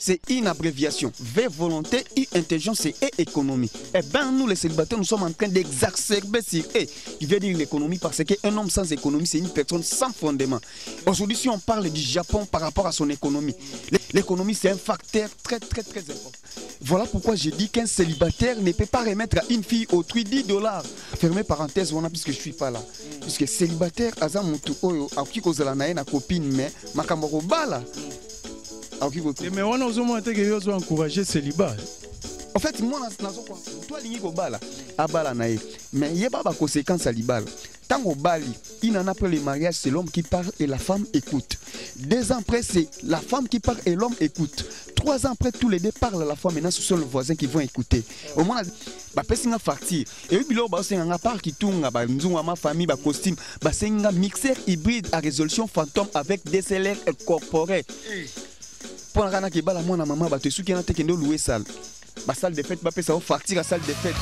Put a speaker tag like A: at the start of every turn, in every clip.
A: c'est une abréviation. V, volonté, I, intelligence et E, économie. Eh bien, nous les célibataires, nous sommes en train d'exacerber sur E. Il veut dire l'économie parce qu'un homme sans économie, c'est une personne sans fondement. Aujourd'hui, si on parle du Japon par rapport à son économie, l'économie, c'est un facteur très important. Voilà pourquoi je dis qu'un célibataire ne peut pas remettre à une fille autrui $10. Fermez parenthèse, puisque je ne suis pas là. Puisque célibataire, Azamutu Oyo, Aoki Kozala na copine, mais Makamoro Bala.
B: Mais on a aussi encouragé célibat.
A: En fait, moi, toi, Bala, Abala nae. Mais il n'y a pas de conséquences à l'ibal. Tant au Bali, il en a après le mariage, c'est l'homme qui parle et la femme écoute. 2 ans après, c'est la femme qui parle et l'homme écoute. 3 ans après, tous les deux parlent à la fois. Maintenant, ce sont les voisins qui vont écouter. Au moins, c'est un farci. Et puis, c'est un part qui tourne, ma famille, costume, c'est un mixeur hybride à résolution fantôme avec DSLR incorporé. Pour la rana qui bat la moi, maman, tu es sûr qu'il y a un qui loué salle. La salle de fête, ça va partir la salle de fête.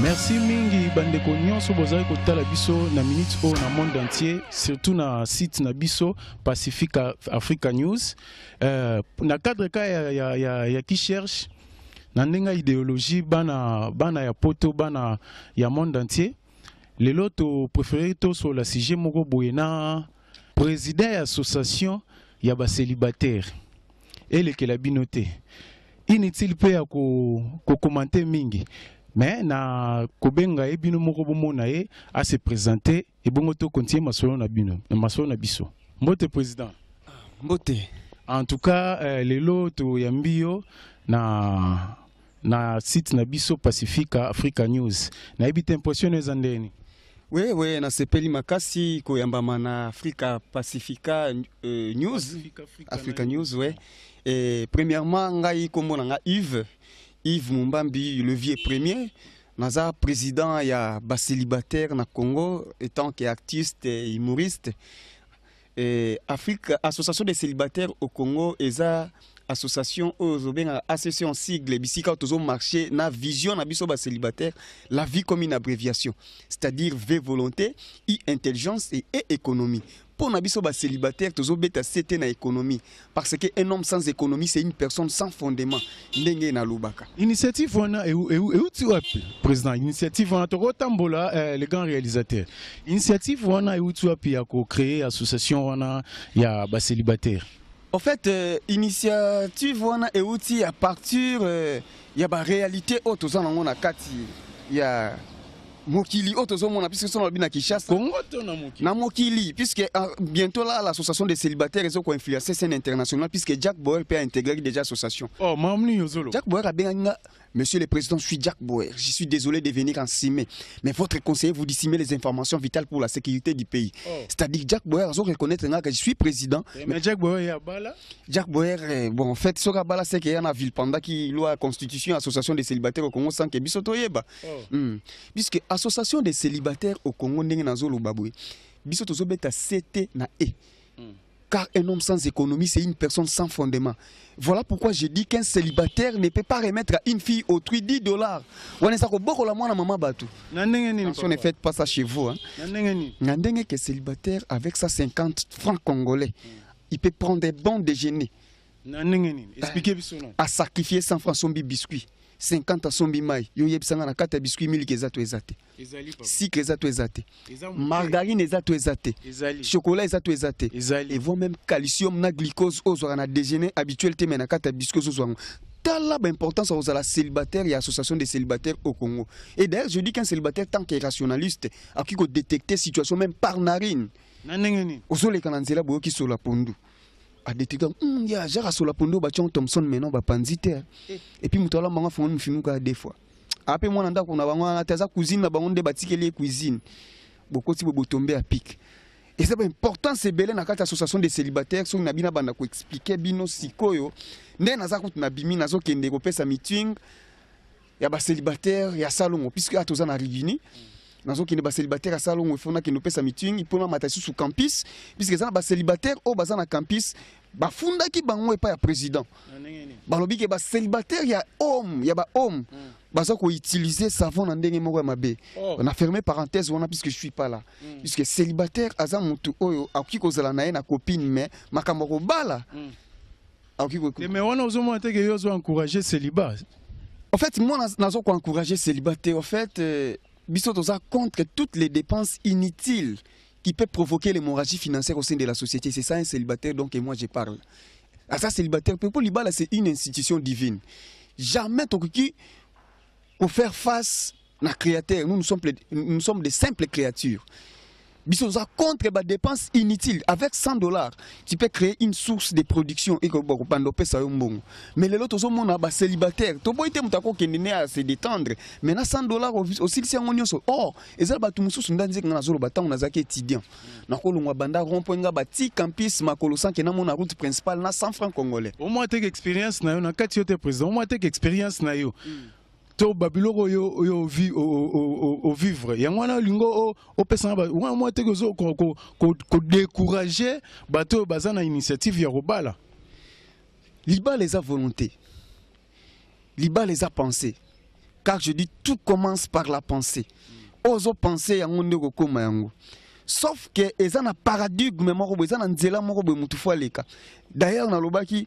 B: Merci mingi bandeko nyonso bozali kotala biso na minute o na monde entier, surtout na site na biso Pacific Africa News. Na cadre ka ya qui cherche na ndenga idéologie bana ya poto bana ya monde entier. Lelo to préféré to sur la sujet moko boyena président de l'association ya ba célibataire et le que la binoté. Inutile pe ya ko commenter mingi. Mais na kobenga e bino moko bomona e a se présenter et bongo to continuer masolo na bino masolo na biso. Mbote président.
A: Mbote.
B: En tout cas lelo to yambio na site na biso Pacific Africa News. Na ebite impression ezandeni.
A: Oui, na sepeli makasi ko yambama na Africa Pacifica News. Africa News, ouais. Et premièrement ngai kombo na Yves Mumbambi, levier premier, naza président ya ba célibataire na Congo, étant qu'artiste et humoriste. Et association des célibataires au Congo, eza association association sigle bisika tozo marché na vision na biso ba célibataire, la vie comme une abréviation, c'est-à-dire V volonté, I intelligence et E économie. Pour nabiso ba célibataire tozo beta c'était na économie parce que un homme sans économie c'est une personne sans fondement ndenge na lubaka.
B: Initiative wana et tu appelles président initiative wana to tambola les grands réalisateurs. Initiative wana et tu appelles à créer association wana ya ba célibataire.
A: En fait initiative wana et outil à partir ya ba réalité auto za na kati ya Mokili, puisque son na Kinshasa. Na Mokili, puisque bientôt là l'association des célibataires est influencée scène internationale, puisque Jack Bauer peut intégrer déjà l'association.
B: Oh, Mamni Yozolo.
A: Jack Bauer a bien. Monsieur le Président, je suis Jack Bauer. Je suis désolé de venir en cimer. Mais votre conseiller vous dissimer les informations vitales pour la sécurité du pays. Oh. C'est-à-dire que Jack Bauer, je reconnais que je suis président.
B: Mais Jack Bauer, il y a Bala.
A: Jack Bauer, bon, en fait, ce que Bala, c'est qu'il y a une ville panda qui loi constitution association des célibataires au Congo sans que Bisoto Yeba. Puisque association des célibataires au Congo n'est pas Zolo Baboué. Bisoto Zobeta CT na E. Car un homme sans économie, c'est une personne sans fondement. Voilà pourquoi je dis qu'un célibataire ne peut pas remettre à une fille autrui $10. On est ça que beaucoup la maman batou. Attention, ne faites pas ça chez vous. Nandenge que célibataire avec sa 50 francs congolais, il peut prendre des bons déjeuners.
B: Expliquez
A: à sacrifier 100 francs son biscuit. 50 à son bimai, yo yebsanga na 4 biscuits 1000 kezato ezate. Sucre ezato ezate. Margarine ezato ezate. Chocolat ezato ezate. Et vont même calcium na glucose aux na déjeuner habituel te na 4 biscuits aux Tala l'importance aux la célibataire et association des célibataires au Congo. Et d'ailleurs, je dis qu'un célibataire tant qu'il est rationaliste, a pu détecter situation même par narine. Aux les kananzela boyo qui sont la pondu. A détecter ya jara sur la pondo ba Thompson maintenant ba panzite et puis mutala manga fon mfinuka des fois après moi nanda ko na bango taza cuisine na bango nde batikeli cuisine beaucoup ti bo tomber à pic et c'est important c'est belé na kata association des célibataires so na bina banda ko expliquer bino sikoyo nde naza ko na bimi nazo kende ko pesa meeting ya ba célibataire ya salon puisque atoza na rivini nazo kende ba célibataire à salon il faut na kende pesa meeting il pona matasi sur campus puisque ça ba célibataire au baza na campus ba funda ki bango et pas ya président balobi ke ba célibataire ya homme ya ba homme baza ko utiliser savon na ndenge moko ya mabe. On a fermé parenthèse wana puisque je suis pas là. Puisque célibataire aza mutu oyo akoki kozala na ye na copine mais makambo ko bala.
B: Mais on a besoin de yo encourager célibat.
A: En fait, moi nazo ko encourager célibataire. En fait, biso toza contre toutes les dépenses inutiles qui peuvent provoquer l'hémorragie financière au sein de la société. C'est ça un célibataire donc et moi je parle. À ça célibataire pour libala c'est une institution divine. Jamais tokoki pour faire face à la créateur, nous sommes des simples créatures. Biso za contre les dépenses inutiles. Avec $100, tu peux créer une source de production et que ça mais les autres sont célibataires. Tu peux être se détendre. Mais $100 aussi si on y or et ça batu mususu ndanze ngana zolo batang na zaki étudiant. Na kolongwa banda rompoinga bati campus makolo 5 na mona route principale na 100 francs congolais.
B: Au moins tes expérience na yo na kati yo te président. Au moins tes expérience na yo. To babiloko yo vivre yangwana lingo o pesa ba moi te ko décourager bato bazana initiative ya robala
A: liba les a volonté liba les a pensé car je dis tout commence par la pensée ozo penser yango ndeko koma yango sauf que ezana paradigme moko ezana nzela moko be mutu fo aleka d'ailleurs na lobaki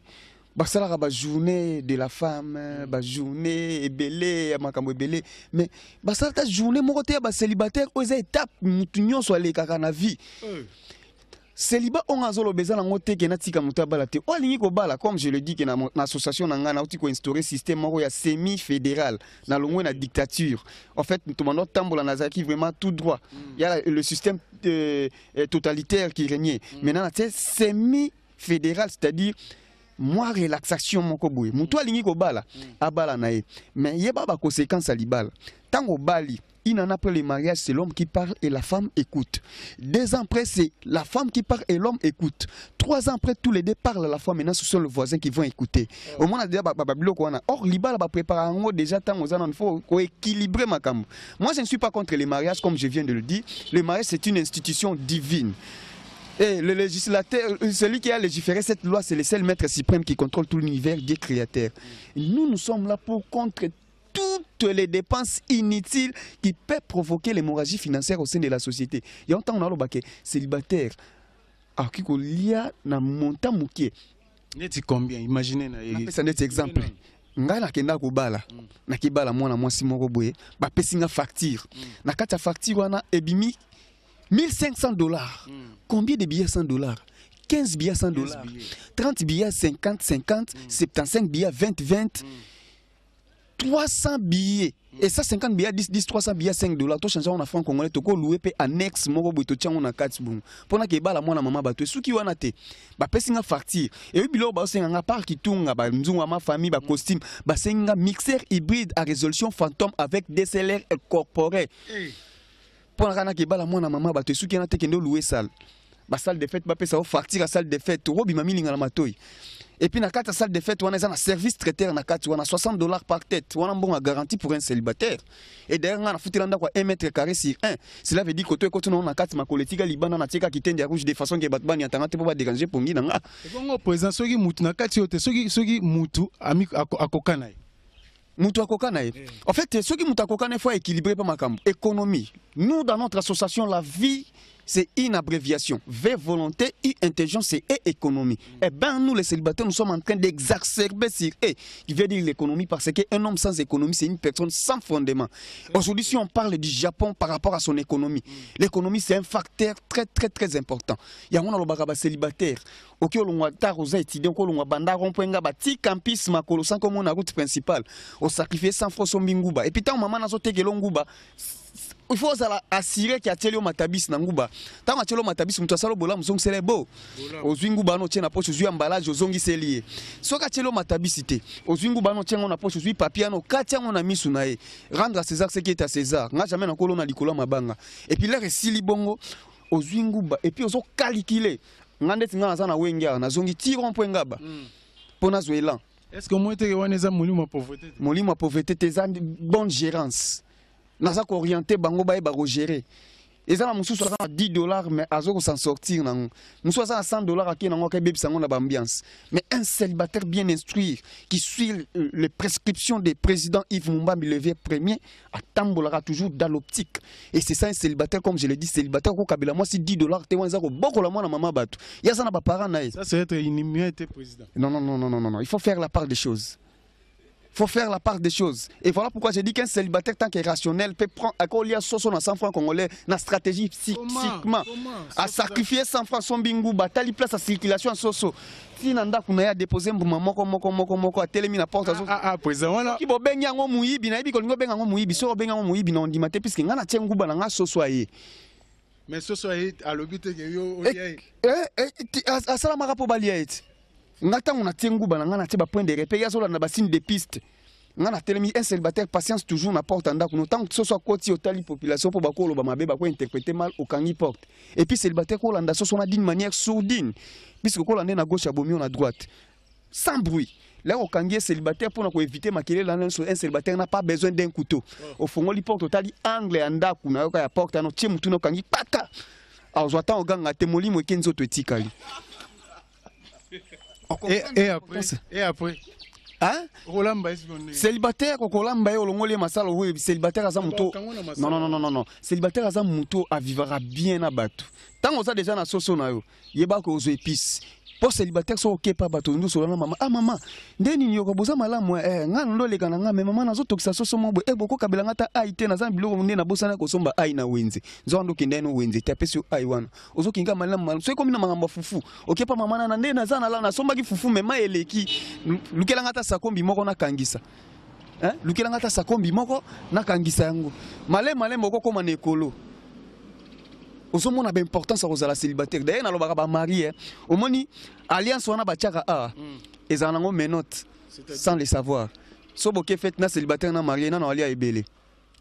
A: basala ba journée de la femme, ba journée ebelé makambo ebelé mais basala ta journée moko te ba célibataire oza étape mutu nyonso aleka na vie. Célibat on azolo bezala ngote ke natika mutu abala te. O lingi ko bala comme je le dis que na association na ngana outi ko instaurer système moko ya semi fédéral na longwe na dictature. En fait tout mando tambola nazaki vraiment tout droit. Il y a le système totalitaire qui régnait. Maintenant c'est semi fédéral, c'est-à-dire moi relaxation moko boye mutu alingi ko bala abala na ye mais yeba ba conséquence libala tango bali une an après le mariage c'est l'homme qui parle et la femme écoute 2 ans après c'est la femme qui parle et l'homme écoute 3 ans après tous les deux parlent à la fois maintenant ce sont les voisins qui vont écouter au moins déjà biloko wana or libala ba préparer ngo déjà tango za il faut équilibrer makambo. Moi je ne suis pas contre les mariages comme je viens de le dire. Le mariage c'est une institution divine. Et le législateur, celui qui a légiféré cette loi, c'est le seul maître suprême qui contrôle tout l'univers, Dieu créateur. Nous sommes là pour contrer toutes les dépenses inutiles qui peuvent provoquer l'hémorragie financière au sein de la société. Il y a un temps où on a dit célibataire, alors qu'il y a un montant mouké.
B: N'est-ce combien? Imaginez.
A: C'est un exemple. Nga na kenda ko bala na kibala mwana mwasi moko boye ba pesinga facture na kata facture wana ebimi $1,500. Combien de billets $100? 15 billets $100, 30 billets 50, 75 billets 20, 300 billets. Et ça 50 billets 10, 300 billets $5. To changer on a franc congolais to ko louer pe annexe moko boy to tiango na kati bon. Pona ke bala mwana mama bato suki wana te. Ba pesinga facture. Et bilo ba senga nga par kitunga ba nzunga ma famille ba costume ba senga mixeur hybride à résolution fantôme avec DSLR incorporé. Pour la qui bala mona maman ba te suki na te kendo louer salle ba salle de fête ba pesa facture à salle de fête robi mami linga na matoi et puis na kata salle de fête wana za na service traiteur na kati wana $60 par tête wana bon à garantie pour un célibataire et derrière na futilanda kwa 1 mètre carré sur 1 cela veut dire que toi quand on na kati ma politique libana na tika kitende rouge de façon que batbani atanga te pour pas déranger pongi na nga
B: bongo président soki mutu na kati yote soki mutu ami akokana.
A: En fait, ce qui nous accorde, il faut équilibrer par ma économie. Nous, dans notre association, la vie, c'est une abréviation. V, volonté, I, intelligence et économie. Eh bien, nous, les célibataires, nous sommes en train d'exacerber sur E, qui veut dire l'économie, parce qu'un homme sans économie, c'est une personne sans fondement. Aujourd'hui, si on parle du Japon par rapport à son économie, l'économie, c'est un facteur très, très, très important. Il y a un célibataire. Ok, on a tarosa étudiant, on a banda rompoenga bati campus makolo sans comme on a route principale. On sacrifie 100 francs son binguba. Et puis tant maman n'a sauté que l'onguba. Il faut assurer qu'il y a télé matabis nanguba. Tant télé matabis mutu asalo bola muzong c'est beau. Aux nguba no tient poche aux emballage aux ongi c'est lié. So ka télé matabisité. Aux nguba no tient on poche aux papier no katia on a mis sunae. Rendre à César ce qui est à César. Nga jamais na kolona likolo mabanga. Et puis là resili bongo aux nguba et puis aux calculer. Ngandeti nga na wenga na zongi tiron poengaba. Pona zoelan.
B: Est-ce que moi te waneza molimo pauvreté?
A: Molimo pauvreté te za bonne gérance. Naza ko orienter bango ba gérer. Ils ont $10, mais ils s'en sortir. Ils ont $100 qui ont l'ambiance. Mais un célibataire bien instruit qui suit les prescriptions des présidents Yves Mumba Levier Premier attendra toujours dans l'optique. Et c'est ça un célibataire, comme je l'ai dit, célibataire au Kabila. Moi, c'est $10. Il y a ça dans parents.
B: Ça, c'est être inimité président.
A: Non. Il faut faire la part des choses. Il faut faire la part des choses. Et voilà pourquoi j'ai dit qu'un célibataire, tant qu'il est rationnel, peut prendre à quoi il y a 100 francs congolais, la stratégie psychiquement, à sacrifier 100 francs son bingo, batali place à circulation en soso. Si nanda kuna déposer moko à télémina porte
B: président voilà.
A: Qui bo benga ngo muyibi na ibi ko benga ngo muyibi so benga ngo muyibi na ondimate puisque ngana tsengu bana nga soso aye.
B: Mais soso aye à l'obité que yo
A: asala maka po balia eti. Ngata on a tiengu bana ngana tiba point de repère ya zola na bassine de piste. Ngana telemi un célibataire patience toujours na porte anda kuno tant que ce soit koti otali population pour bakolo ba mabe ba ko interpréter mal au kangi porte. Et puis célibataire ko landa so sona d'une manière sourdine puisque ko landa na gauche à bomi on à droite. Sans bruit. Là au kangi célibataire pour éviter maquiller là un célibataire n'a pas besoin d'un couteau. Au fond li porte otali angle anda kuna yo ya porte no tie mutu no kangi paka. Alors j'attends au ganga temoli mo kenzo to etikali.
B: Et après
A: hein? Célibataire, célibataire à Zamuto. Non. Célibataire à Zamuto vivra bien à Batou. Tant qu'on a déjà na soso na yo, yeba ko aux épices. Pour célibataire, so ok pas Batou, nous sur la maman. Ah maman, ndeni nyoko boza malamu ngana ndo le kana mais maman nazo tokisa soso mobo boko kabela ngata aite na zambilo ko na bosa na ko somba ai na wenze. Nzondo kindeno wenze tapesi ai wana. Ozo kinga malamu. So komi na mangamba fufu. Ok pas maman na ndena zana la na somba ki fufu mais ma eleki. Lukela ngata sakombi moko na kangisa. Hein? Lukela ngata sakombi moko na kangisa yango. Male moko koma na ekolo. Au moins, on a l'importance à la célibataire. D'ailleurs, on a marié. Au moins, alliance, on a bâtira a. Et on a menottes sans le savoir. Si on a fait un célibataire, on a marié, on a allié à Ebele.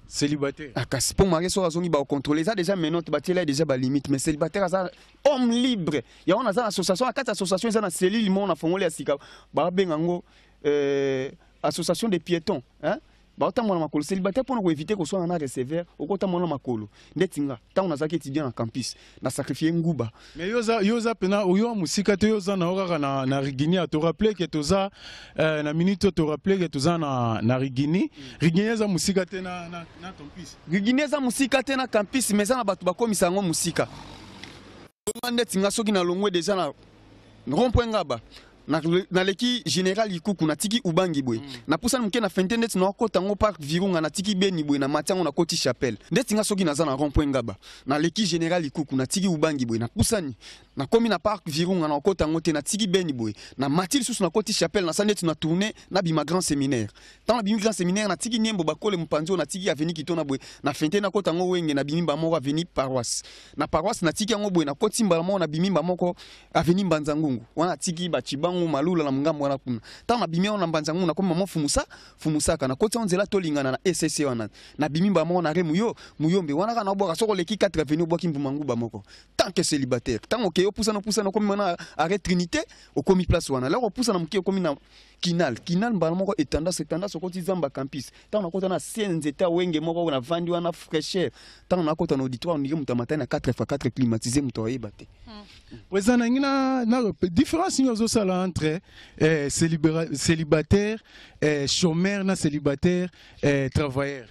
B: Célibataire.
A: Pour marier, on a contrôlé. Ça déjà menottes, il a déjà la limite. Mais célibataire, c'est homme libre. Il y a une association, à 4 associations, il y a une cellule, on a fondé à Sika. Association des piétons. Autant mon makolo célibataire pour éviter qu'on soit en arrêt sévère au côté mon makolo netinga tant on a ça qui étudiant en campus na sacrifier nguba
B: mais yoza pena oyo musika te yoza na ora na Rigini to rappeler que toza na minute to rappeler que toza na Rigini za musika te na campus
A: Rigini za musika te na campus mais za na batu bakomisa ngo musika netinga soki na longwe déjà na rond-point ngaba na leki général ikuku na tiki ubangi boy na pusa mke na fente net na kota ngo parc virunga na tiki beni boy na matango na koti chapelle ndeti nga soki na za na rond-point ngaba na leki général ikuku na tiki ubangi boy na pusa ni na komi na parc virunga na kota ngo te na tiki beni boy na matil sous na koti chapelle na sanet na tourner na bima grand séminaire tant na bima grand séminaire na tiki niembo bakole mpanzo na tiki avenue kitona boy na fente na kota ngo wenge na bimimba moko avenue paroisse na tiki ngo boy na koti mbala moko na bimimba moko avenue Mbanzangungu wana tiki bachibango malula na mungambo wana kuna tant na bimia na Mbanzangungu na koma mo fumusa kana koti onzela tolingana na SSC wana na bimimba moko na remuyo muyombe wana kana boka soko leki 4 avenue boki mbumangu ba moko tant que célibataire tant OK poussa na komi na arrêt Trinité au komi place wana là poussa na mki komi na kinal mbala moko etendance okoti zamba campus tant na kota na senzeta wenge moko na vandi wana fraîcheur tant na kota na auditoire on mutamata na 4x4 climatisé mutoye baté
B: président ngina na différence nyozo sala entre célibataire chômeur na célibataire travailleur.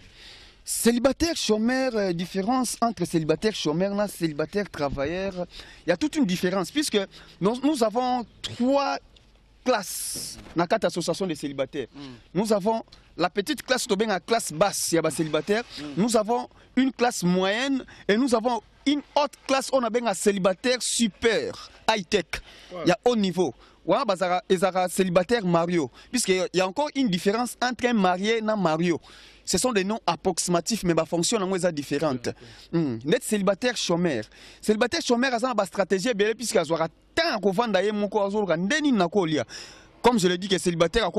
A: Célibataire, chômeur, différence entre célibataire, chômeur, et célibataire, travailleur. Il y a toute une différence puisque nous avons 3 classes dans 4 associations de célibataires. Nous avons la petite classe, la classe basse, il y a célibataire. Nous avons une classe moyenne et nous avons une autre classe, on a bien un célibataire super, high-tech. Il y a haut niveau. Ouais, bah, célibataire Mario. Puisqu'il y a encore une différence entre un marié et un Mario. Ce sont des noms approximatifs, mais la fonction est différente. Net célibataire chômeur. Célibataire chômeur a une stratégie, puisqu'il y a tant qu'on vend d'ailleurs mon corps, comme je l'ai dit, que célibataire a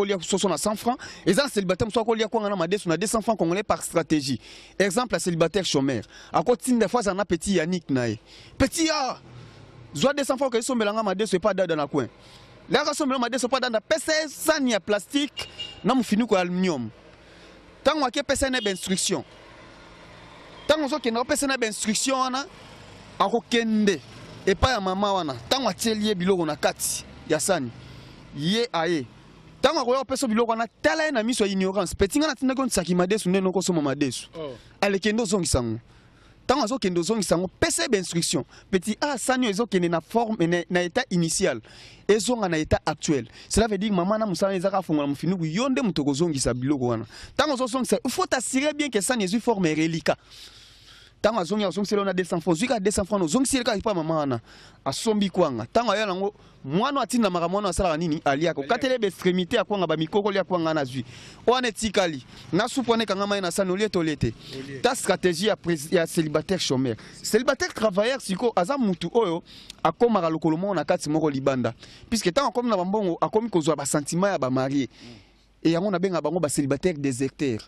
A: 100 francs, et un célibataire a 200 francs congolais par stratégie. Exemple, la célibataire chômeur. À côté des fois, on a petit Yannick Naé. Petit A, soit 200 francs que sont mélangés à 200 pas dans le coin. Là, on sont mélangés à 200 pas dans le PC, ça n'y a plastique, non, on finit avec aluminium. Tant qu'on a une instruction. tant on qui n'a pas une instruction wana akokende et pas ya mama wana tant on atelier biloko na kati ya sani ye aye tant on a pas biloko wana tala na miso ignorance petit ngana tinda kon saki madesu ndeno ko soma madesu ale kendo zongi sango tant on kendo zongi sango pese ben instruction petit a sani ezo kende na forme na état initial ezonga na état actuel cela veut dire maman na musala ezaka fongola mufinu yonde mutoko zongi sa biloko wana tant on zongi ça il faut t'assurer bien que sani ezo forme reliquat. Tant que on a 200 francs, on a 200 francs, on a pas maman a sombi kwanga. Tant que on moi no atina maramona sala nini aliako. Katele be extrémité akwanga ba mikoko lia kwanga na zui. On est tikali. Na supone kanga mai na sanolé tolete. Ta stratégie ya célibataire chômeur. Célibataire travailleur siko aza mutu oyo akomara lokolomo na kati moko libanda. Puisque tant comme na bambongo akomi kozwa ba sentiment ya ba marié. Et on a benga bango ba célibataire déserteur.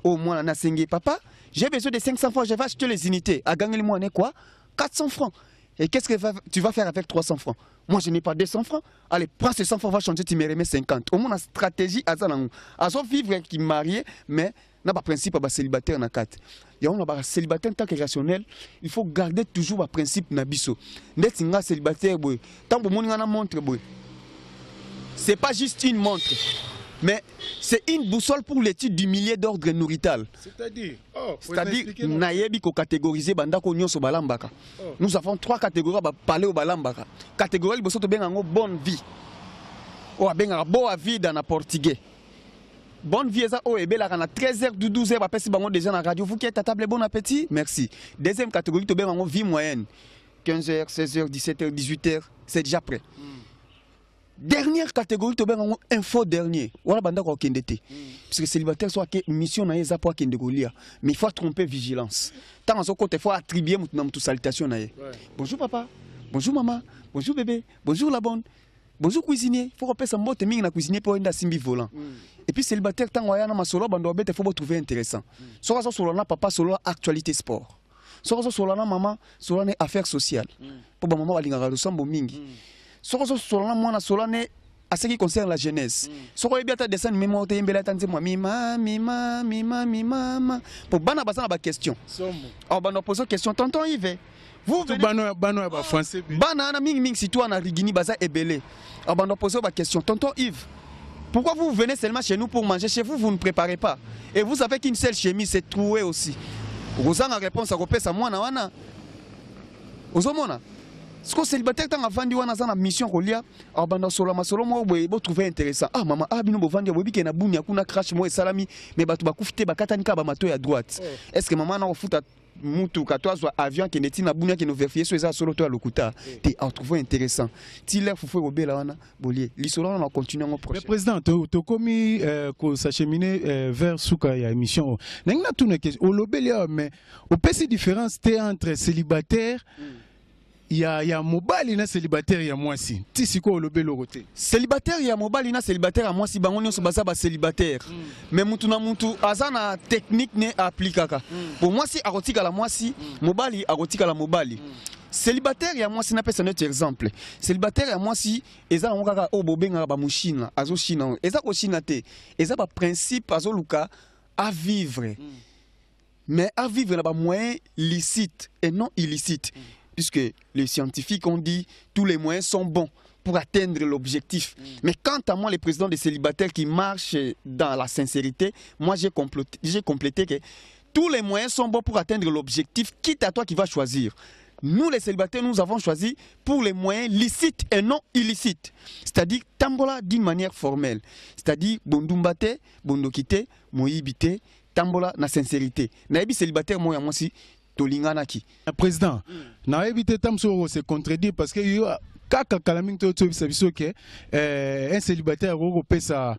A: Au moins na sengi papa. J'ai besoin de 500 francs, je vais acheter les unités. À gagner le mois, quoi 400 francs. Et qu'est-ce que tu vas faire avec 300 francs? Moi, je n'ai pas 200 francs. Allez, prends ces 100 francs, va changer, tu me remets 50. Au moins, la stratégie, à vivre qui marié, mais n'a pas principe à célibataire na 4. Il y a un célibataire tant que rationnel, il faut garder toujours le principe na biso. Net nga célibataire, tant que mon montre, c'est pas juste une montre. Mais c'est une boussole pour l'étude du millier d'ordre nourrital.
B: C'est-à-dire,
A: nayebi ko catégoriser bandako nyonso balambaka. Nous avons 3 catégories à parler au balambaka. Catégorie bosso to benga bonne vie. O benga boa vie dans le portugais. Bonne vie ça o ebela na 13h du 12h ba pesi bango déjà na radio. Vous qui êtes à table, bon appétit. Merci. Deuxième catégorie to benga vie moyenne. 15h, 16h, 17h, 18h, c'est déjà prêt. Dernière catégorie, tu as info dernier. Voilà, banda ko kendete. Parce que célibataire soit que mission na yeza pour kendegolia, mais il faut tromper vigilance. Tant en ce côté, il faut attribuer toute salutation na ye. Bonjour papa, bonjour maman, bonjour bébé, bonjour la bonne, bonjour cuisinier. Il faut repérer sa mbote mingi na cuisinier pour enda simbi volant. Et puis célibataire tant waya na masolo bando bete faut trouver intéressant. Soit ça solo na papa solo actualité sport. Soit solo na maman solo na affaires sociales. Pour maman balinga ressemble mingi. À ce qui concerne la jeunesse. Si vous avez bien dessin mémoire, pour bana basana ba question. On va poser question. Tonton Yves. Vous
B: bano français.
A: Bana na ming si toi na rigini baza ebele. On va poser ba question. Tonton Yves. Pourquoi vous venez seulement chez nous pour manger? Chez vous, vous ne préparez pas. Et vous savez qu'une seule chemise c'est troué aussi. Vous avez la réponse à repérer ça moi na wana. Ozomona. Ce que célibataire tant avant wana za na mission kolia abanda solo masolo mo bo trouver intéressant. Ah maman ah bino bo vandi bo biki na bunya kuna crash mo salami mais batu bakufite bakatani ka ba mato ya droite. Est-ce que maman na ofuta mutu katwa avion qui neti na bunya qui no vérifier so za solo to ya lokuta te a trouver intéressant. Ti l'air fufo obela wana bolie li solo na continuer mon projet.
B: Le président to komi ko s'acheminer vers suka ya émission. Nangna tuna question o lobelia mais au pesi différence té entre célibataire il y a mobile na célibataire ya mwasi. Ti siko olobelo côté.
A: Célibataire ya mobile na célibataire ya mwasi bango nyonso baza ba célibataire. Mais mutu na mutu azana technique ne appliquaka. Pour mwasi akotika la mwasi, mobile akotika la mobile. Célibataire ya mwasi na pesa notre exemple. Célibataire ya mwasi eza ngaka o bobenga ba mushina, azo shina. Eza ko shina te. Eza ba principe azo luka à vivre. Mais à vivre na ba moyen licite et non illicite. Puisque les scientifiques ont dit tous les moyens sont bons pour atteindre l'objectif. Mais quant à moi, les présidents des célibataires qui marchent dans la sincérité, moi j'ai complété que tous les moyens sont bons pour atteindre l'objectif, quitte à toi qui vas choisir. Nous les célibataires, nous avons choisi pour les moyens licites et non illicites. C'est-à-dire tambola d'une manière formelle. C'est-à-dire bondumbate, bondokite, moyibite, tambola na sincérité. Naebi célibataire moi aussi.
B: Président, n'a évité Tamso se contredire parce que kaka kalaming to biso ke un célibataire au pesa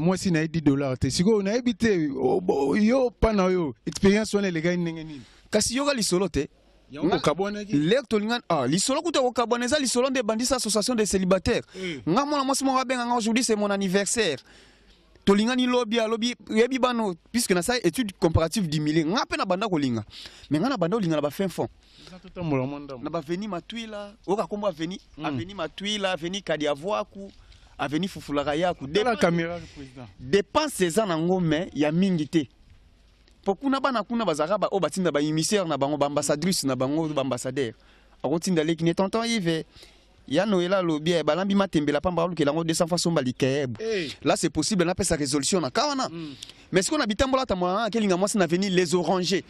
B: moi si na $10 te siko na évité yo pana yo expérience wana les gars nini
A: kasi yo li solo te
B: yango kabona ki
A: l'air tolinga ah li solo kuta ko kaboneza li solo de bandits association des célibataires nga mona moi mo rabenga aujourd'hui c'est mon anniversaire. Tolingani lobby yebi bano puisque na ça étude comparative du millier nga pe na banda kolinga mais nga na banda kolinga na ba fin fond na ba veni matwila oka kombo aveni aveni matwila aveni kadiavoaku aveni fufulaka yaku
B: de la caméra président
A: dépense za na ngome ya mingi te pokuna bana kuna bazara ba o batinda ba émissaire na bango ba ambassadrice na bango ba ambassadeur akotinda leki ne tonton Yves ya noela lobi balambi matembela pamba luke lango 200 fois somba likeb là c'est possible na pesa résolution na kawana mais ce qu'on habite mbola ta moi kelinga moi na venir les orangers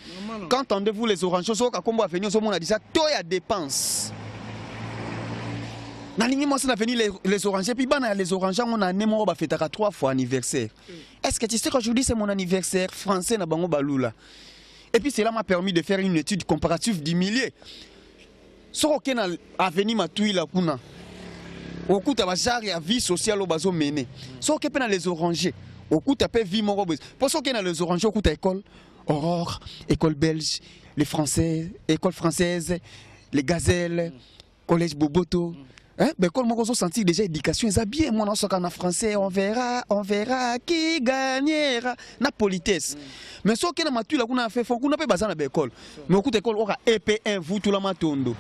A: quand entendez-vous les orangers so ka kombo avenir so mona dit ça to ya dépense na lingi moi na venir les orangers puis bana les orangers on a nemo ba fêtera 3 fois anniversaire. Est-ce que tu sais qu'aujourd'hui c'est mon anniversaire français na bango balula. Et puis cela m'a permis de faire une étude comparative du millier. Soko na avenir matui la kuna. Okuta bazar ya vie sociale bazo mener. Soko pe na les orangers. Okuta pe vie moko boz. Pour soko na les orangers okuta école Aurore, école belge, les français, école française, les gazelles, collège Boboto. Hein? Ben quand on sentir déjà éducation, ils bien moi en français, on verra qui gagnera na politesse. Mais ce que na matu la kuna fait faut qu'on pas bazana be école. Mais au coup d'école on a EP1 vous tout la matondo.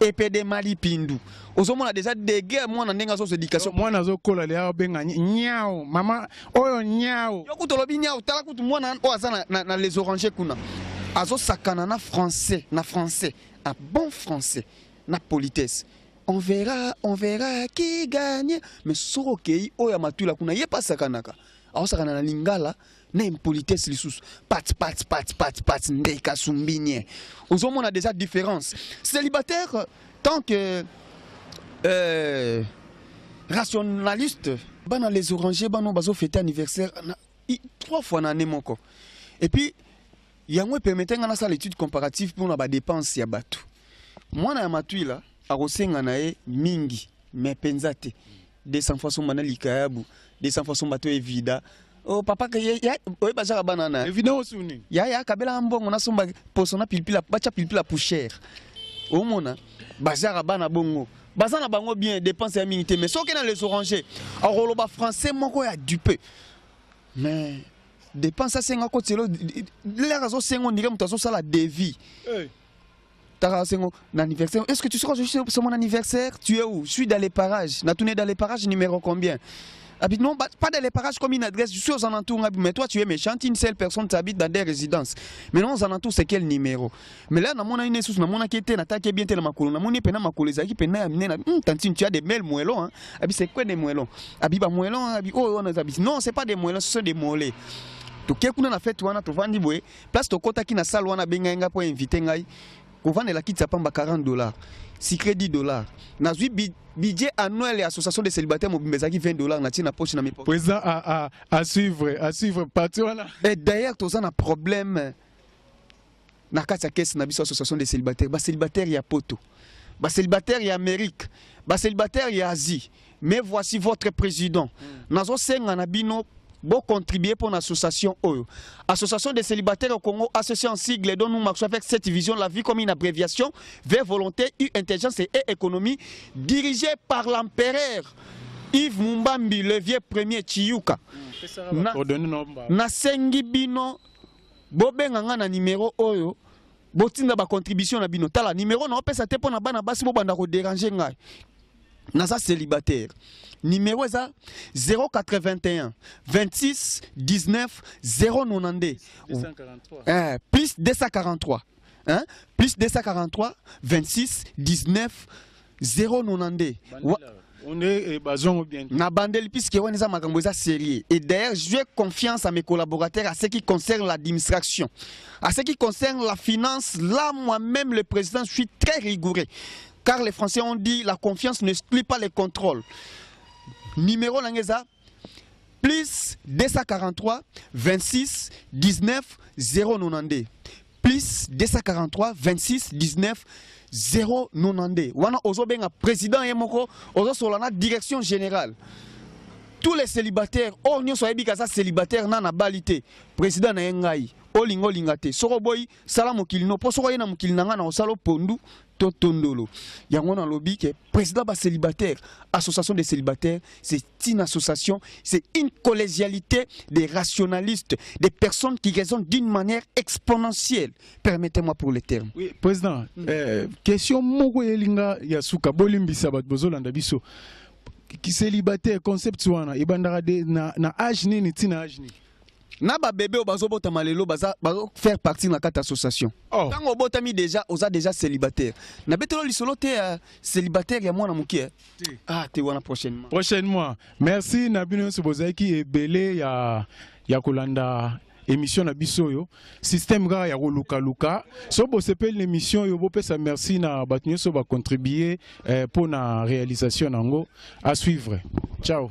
A: EPD Mali Pindu. Ozomo a déjà des guerres moi na ndenga so éducation. Moi na zo kola le abenga nyao mama oyo nyao. Yo kutolobi nyao tala kutu moi na oazana na les orangers kuna. Azo sakana na français, un bon français, na politesse. On verra qui gagne. Mais sorokei oya matula kuna ye pas sakanaka. Aho sakana na lingala na impolitesse lissus. Pat ndeka sumbinye. Ozomo on a déjà différence. Célibataire tant que rationaliste, bana les orangers bana bazo fêter anniversaire 3 fois na année moko. Et puis yango permettant na ça l'étude comparative pour na ba dépense ya batu. Moi na matui là akosenga na e mingi mais penzate 200 fois son mana likayabu 200 fois son bato evida oh papa que ya oye bazara banana
B: evida osuni
A: ya kabela mbongo na somba posona pilipila bacha pilipila pour cher o mona bazara bana bongo bazana bango bien dépense ya mingi mais soki na les orangers akoloba français moko ya dupe mais dépense ça senga kotelo les razo sengo ndike mutazo sala devis anniversaire. Est-ce que tu sais quand je suis sur mon anniversaire? Tu es où? Je suis dans les parages. Na tourné dans les parages numéro combien? Habite non, pas dans les parages comme une adresse. Je suis aux alentours. Mais toi tu es méchant. Une seule personne t'habite dans des résidences. Mais non aux alentours c'est quel numéro? Mais là na mona une sous na mona qui était na taqué bien tel makolo. Na mona pena makolo zaki pena amine na tantine tu as des mails moellons hein. Abi c'est quoi des moellons? Abi ba moellons abi oh on a abi. Non c'est pas des moellons ce sont des mollets. To kekuna na fête wana to vandi boye. Place to kota ki na salle wana benga nga pour inviter ngai. Quand la quitte pamba $40, si crédit $. Nazui budget annuel et association des célibataires mobimezaki $20 na tina poche na mes poches.
B: Président à suivre partout là.
A: Et d'ailleurs tous un problème na kati caisse na biso association des célibataires. Ba célibataire ya poto. Ba célibataire ya Amérique. Ba célibataire ya Asie. Mais voici votre président. Nazo senga na bino bon contribuer pour l'association OYO. Association des célibataires au Congo, associée en sigle, dont nous marchons avec cette vision, la vie comme une abréviation, vers volonté, intelligence et économie, dirigée par l'empereur Yves Mumbambi, le vieux premier Chiyuka. Na sengi bino, bobenganga na numéro OYO, botinda ba contribution na bino. Tala numéro na opesa te pona bana basi bo banda ko déranger ngai. Nasa célibataire. Numéro 081 26 19 092 plus 243 hein? Plus 243 26 19 092.
B: On est bien.
A: Na bandel puisque on est makambo eza sérieux. Et d'ailleurs, j'ai confiance à mes collaborateurs à ce qui concerne l'administration. À ce qui concerne la finance, là moi-même le président, je suis très rigoureux. Car les Français ont dit la confiance n'exclut pas les contrôles. Numéro Langeza plus 243 26 19 092 plus 243 26 19 092. Wana ozo benga président yemoko ozo solana direction générale. Tous les célibataires, on soit ebikaza célibataire na balité. Président na ngai olingo lingate. Soko boy sala mokili no poso yena mokili nanga na osalo pondu totondolo. Yango na lobby que président ba célibataire, association des célibataires, c'est une association, c'est une collégialité des rationalistes, des personnes qui raisonnent d'une manière exponentielle. Permettez-moi pour les termes.
B: Oui, président, question moko yelinga yasuka bolimbisa bat bozolanda biso. Qui célibataire concept wana ibandara de na âge nini tina âge ni
A: na ba bébé au bazo bota malelo baza faire partie de la association. Quand on bota mi déjà oza déjà célibataire. Na betelo lisolo te célibataire ya mwana mukie. Ah te wana prochainement.
B: Prochainement. Merci Nabino Sobozaki et Belé ya kolanda émission na biso yo système ga ya luka luka so bo sepel l'émission yo bo pesa merci na batnyo so ba contribuer pour na réalisation nango à suivre. Ciao.